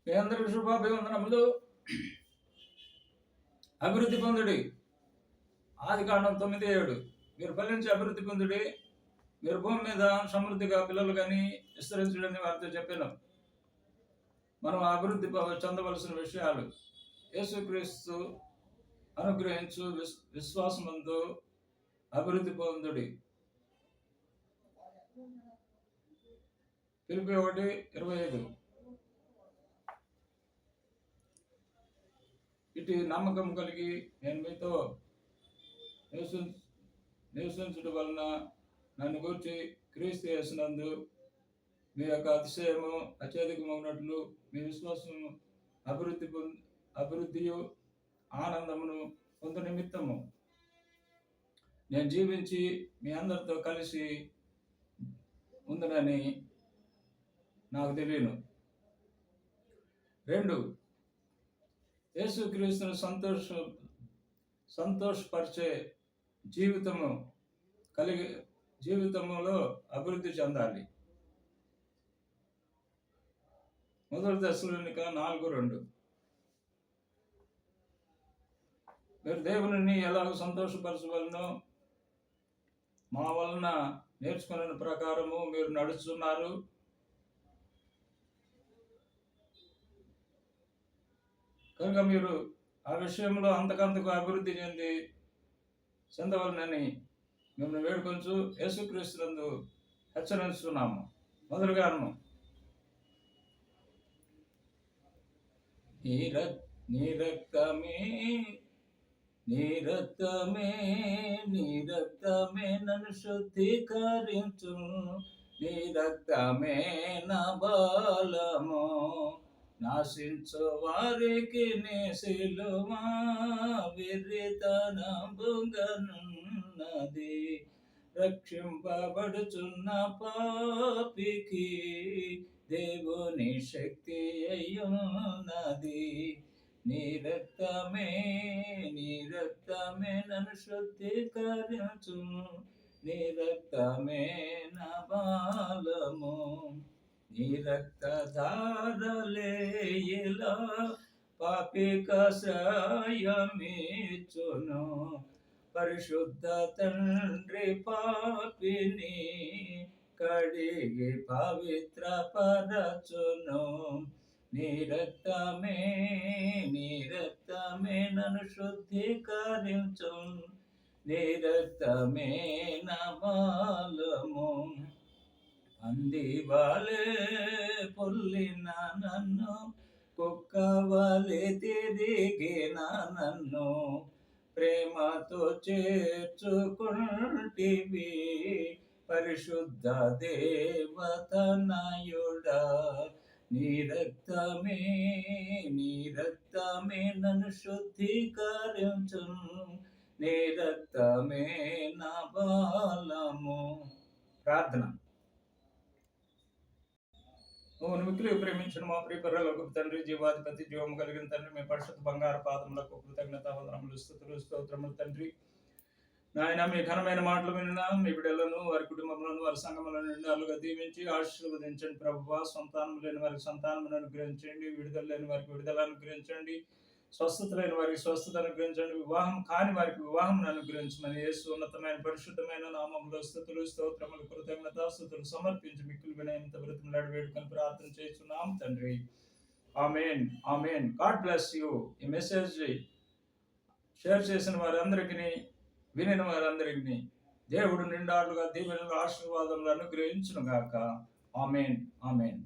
మీ అందరికీ శుభాభివందనములు. అభివృద్ధి పొందుడి. ఆదికాండం 9:7. మీరు ఫలించి అభివృద్ధి పొందుడి, మీరు భూమి మీద సమృద్ధిగా పిల్లలు కానీ విస్తరించడని వారితో చెప్పాను. మనం అభివృద్ధి చెందవలసిన విషయాలు యేసుక్రీస్తు అనుగ్రహించు విశ్వాసమందు అభివృద్ధి పొందుడి. ఫిలిప్పీ 1:25. ఇటు నమ్మకం కలిగి నేను మీతో నివసించడం వలన నన్ను గూర్చి క్రీస్తు యేసునందు మీ యొక్క అతిశయము అత్యధికమైనట్లు మీ విశ్వాసము అభివృద్ధియు ఆనందమును పొందు నిమిత్తము నేను జీవించి మీ అందరితో కలిసి ఉందనని నాకు తెలియను. 2, యేసుక్రీస్తును సంతోషపరిచే జీవితంలో అభివృద్ధి చెందాలి. 1 తెస్సలోనిక 4:2. మీరు దేవుని ఎలాగ సంతోషపరచవలనో మా వలన నేర్చుకున్న ప్రకారము మీరు నడుస్తున్నారు. కనుక మీరు ఆ విషయంలో అంతకంతకు అభివృద్ధి చెందవలనని మిమ్మల్ని వేడుకొంచు యేసుక్రీస్తునందు హెచ్చరిస్తున్నాము. మొదలుగాను నీ రక్తమే నన్ను శుద్ధీకరించు, నీ రక్తమే నా బలము, నాశించు వారికి నీ సిలువ విరితనంబుగనున్నది, రక్షింపబడుచున్న పాపికి దేవుని శక్తి అయ్యున్నది. నీ రక్తమే నన్ను శుద్ధీకరించు, నీ రక్తమే నా బలము, నీ రక్తధారలే ఇలా పాపి కషాయమిచ్చును, పరిశుద్ధ తండ్రి పాపిని కడిగి పవిత్ర పరచును. నీ రక్తమే నన్ను శుద్ధీకరించు, నీ రక్తమే నా బలము, అందివాలే పొల్లిన నన్ను కుక్కవలే తిరిగిన నన్ను ప్రేమతో చేర్చుకుంటివి, పరిశుద్ధ దేవతనయుడా. నీ రక్తమే నన్ను శుద్ధీకరించు, నీ రక్తమే నా బలము. ప్రార్థన. నువ్వు మిక్కిలి ప్రేమించిన మా ప్రియపరులకు తండ్రి, జీవాధిపతి, జీవము కలిగిన తండ్రి, మీ పరిశుద్ధ బంగారు పాదములకు కృతజ్ఞతావందనములు, స్తుతులు, స్తోత్రములు తండ్రి. నాయన, మీ ఘనమైన మాటలు విన్న మీ బిడ్డలను, వారి కుటుంబములను, వారి సంఘములను నిండాలుగా దీవించి ఆశీర్వదించండి ప్రభువా. సంతానం లేని వారికి సంతానమును అనుగ్రహించండి, విడుదల లేని వారికి విడుదల అనుగ్రహించండి, స్వస్థత లేని వారికి స్వస్థత అనుగ్రహించండి, వివాహం కాని వారికి వివాహం అనుగ్రహించమని యేసు ఉన్నతమైన పరిశుద్ధమైన నామములో స్తుతులు, స్తోత్రములు, కృతజ్ఞతాస్తుతులు సమర్పించి మిక్కులు వినయంతో బ్రతిమలాడి వేడుకొని ప్రార్థన చేస్తున్నాం తండ్రి. Amen, amen. God bless you. ఈ మెసేజ్ షేర్ చేసిన వారందరికీ, వినిన వారందరికీ దేవుడు నిండాలుగా దీవెనలు, ఆశీర్వాదములు అనుగ్రహించును గాక. ఆమేన్, ఆమేన్.